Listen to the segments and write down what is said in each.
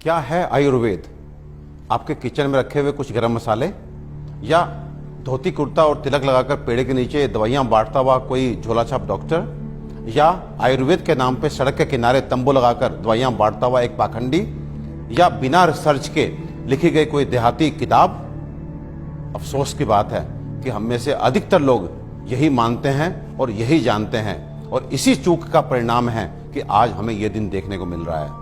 क्या है आयुर्वेद? आपके किचन में रखे हुए कुछ गरम मसाले, या धोती कुर्ता और तिलक लगाकर पेड़ के नीचे दवाइयां बांटता हुआ कोई झोला छाप डॉक्टर, या आयुर्वेद के नाम पे सड़क के किनारे तंबू लगाकर दवाइयां बांटता हुआ एक पाखंडी, या बिना रिसर्च के लिखी गई कोई देहाती किताब? अफसोस की बात है कि हम में से अधिकतर लोग यही मानते हैं और यही जानते हैं, और इसी चूक का परिणाम है कि आज हमें यह दिन देखने को मिल रहा है।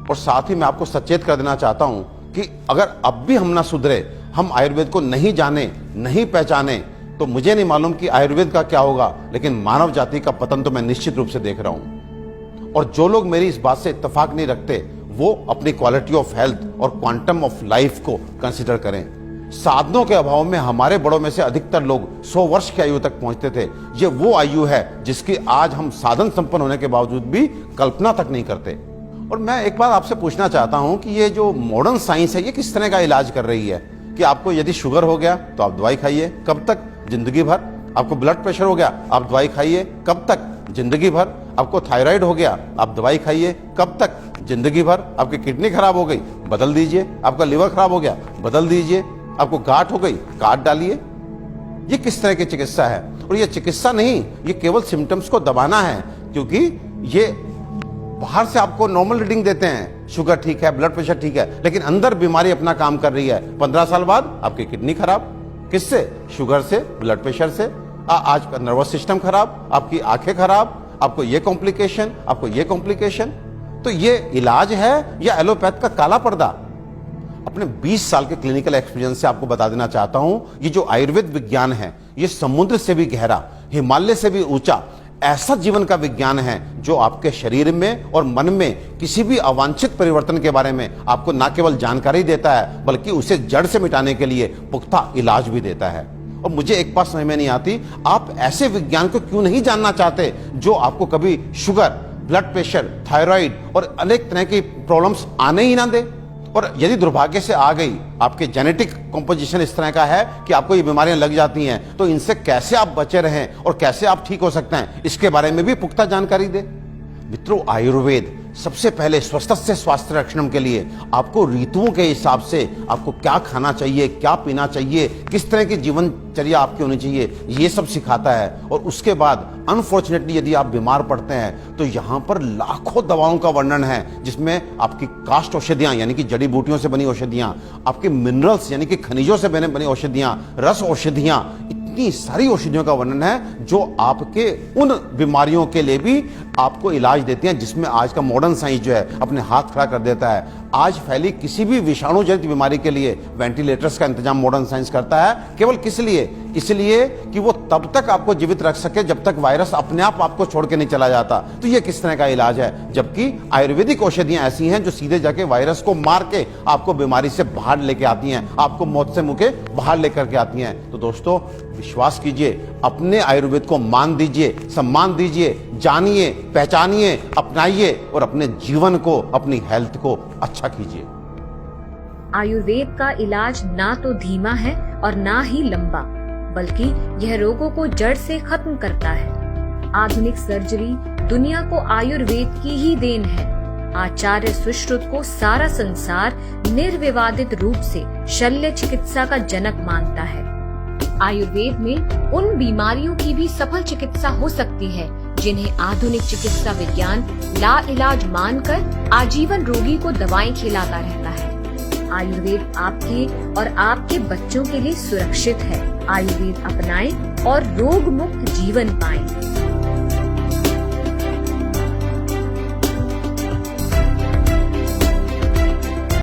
और साथ ही मैं आपको सचेत कर देना चाहता हूं कि अगर अब भी हम ना सुधरे, हम आयुर्वेद को नहीं जाने, नहीं पहचाने, तो मुझे नहीं मालूम कि आयुर्वेद का क्या होगा, लेकिन मानव जाति का पतन तो मैं निश्चित रूप से देख रहा हूं। और जो लोग मेरी इस बात से इत्तेफाक नहीं रखते, वो अपनी क्वालिटी ऑफ हेल्थ और क्वांटम ऑफ लाइफ को कंसिडर करें। साधनों के अभाव में हमारे बड़ों में से अधिकतर लोग 100 वर्ष की आयु तक पहुंचते थे। ये वो आयु है जिसकी आज हम साधन संपन्न होने के बावजूद भी कल्पना तक नहीं करते। और मैं एक बार आपसे पूछना चाहता हूं कि ये जो मॉडर्न साइंस है, ये किस तरह का इलाज कर रही है? कि आपको यदि शुगर हो गया तो आप दवाई खाइए, कब तक? जिंदगी भर। आपको ब्लड प्रेशर हो गया, आप दवाई खाइए, कब तक? जिंदगी भर। आपको थायराइड हो गया, आप दवाई खाइए, कब तक? जिंदगी भर। आपकी किडनी खराब हो गई, बदल दीजिए। आपका लिवर खराब हो गया, बदल दीजिए। आपको गांठ हो गई, काट डालिए। ये किस तरह की चिकित्सा है? और ये चिकित्सा नहीं, ये केवल सिम्टम्स को दबाना है, क्योंकि ये बाहर से आपको नॉर्मल रीडिंग देते हैं, शुगर ठीक है, ब्लड प्रेशर ठीक है, लेकिन अंदर बीमारी अपना काम कर रही है। 15 साल बाद आपकी किडनी खराब, किससे? शुगर से, ब्लड प्रेशर से। आज का नर्वस सिस्टम खराब, आपकी आंखें खराब, आपको ये कॉम्प्लिकेशन, आपको ये कॉम्प्लिकेशन। तो ये इलाज है या एलोपैथ का काला पर्दा? अपने 20 साल के क्लिनिकल एक्सपीरियंस से आपको बता देना चाहता हूं, ये जो आयुर्वेद विज्ञान है, ये समुद्र से भी गहरा, हिमालय से भी ऊंचा ऐसा जीवन का विज्ञान है जो आपके शरीर में और मन में किसी भी अवांछित परिवर्तन के बारे में आपको न केवल जानकारी देता है, बल्कि उसे जड़ से मिटाने के लिए पुख्ता इलाज भी देता है। और मुझे एक बात समझ में नहीं आती, आप ऐसे विज्ञान को क्यों नहीं जानना चाहते जो आपको कभी शुगर, ब्लड प्रेशर, थायराइड और अनेक तरह की प्रॉब्लम्स आने ही ना दे। और यदि दुर्भाग्य से आ गई, आपके जेनेटिक कॉम्पोजिशन इस तरह का है कि आपको ये बीमारियां लग जाती हैं, तो इनसे कैसे आप बचे रहें और कैसे आप ठीक हो सकते हैं, इसके बारे में भी पुख्ता जानकारी दे। मित्रों, आयुर्वेद सबसे पहले स्वस्थ से स्वास्थ्य रक्षण के लिए आपको ऋतुओं के हिसाब से आपको क्या खाना चाहिए, क्या पीना चाहिए, किस तरह की जीवनचर्या आपकी होनी चाहिए, ये सब सिखाता है। और उसके बाद अनफॉर्चुनेटली यदि आप बीमार पड़ते हैं तो यहाँ पर लाखों दवाओं का वर्णन है, जिसमें आपकी काष्ठ औषधियां यानी कि जड़ी बूटियों से बनी औषधियां, आपके मिनरल्स यानी कि खनिजों से बनी औषधियां, रस औषधियां, इतनी सारी औषधियों का वर्णन है जो आपके उन बीमारियों के लिए भी आपको इलाज देती हैं, जिसमें आज का मॉडर्न साइंस जो है अपने हाथ खड़ा कर देता है। आज फैली किसी भी विषाणु जनित बीमारी के लिए वेंटिलेटर्स का इंतजाम मॉडर्न साइंस करता है। केवल किस लिए? इसलिए कि वो तब तक आपको जीवित रख सके जब तक वायरस अपने आप आपको छोड़ के नहीं चला जाता। तो ये किस तरह का इलाज है? जबकि आयुर्वेदिक औषधियां ऐसी हैं जो सीधे जाके वायरस को मार के आपको बीमारी से बाहर लेके आती हैं, आपको मौत से मुंह के बाहर लेकर के आती हैं। तो दोस्तों, विश्वास कीजिए, अपने आयुर्वेद को मान दीजिए, सम्मान दीजिए, जानिए, पहचानिए, अपनाइए और अपने जीवन को, अपनी हेल्थ को अच्छा कीजिए। आयुर्वेद का इलाज ना तो धीमा है और ना ही लंबा, बल्कि यह रोगों को जड़ से खत्म करता है। आधुनिक सर्जरी दुनिया को आयुर्वेद की ही देन है। आचार्य सुश्रुत को सारा संसार निर्विवादित रूप से शल्य चिकित्सा का जनक मानता है। आयुर्वेद में उन बीमारियों की भी सफल चिकित्सा हो सकती है जिन्हें आधुनिक चिकित्सा विज्ञान लाइलाज मानकर आजीवन रोगी को दवाएं खिलाता रहता है। आयुर्वेद आपके और आपके बच्चों के लिए सुरक्षित है। आयुर्वेद अपनाएं और रोग मुक्त जीवन पाएं।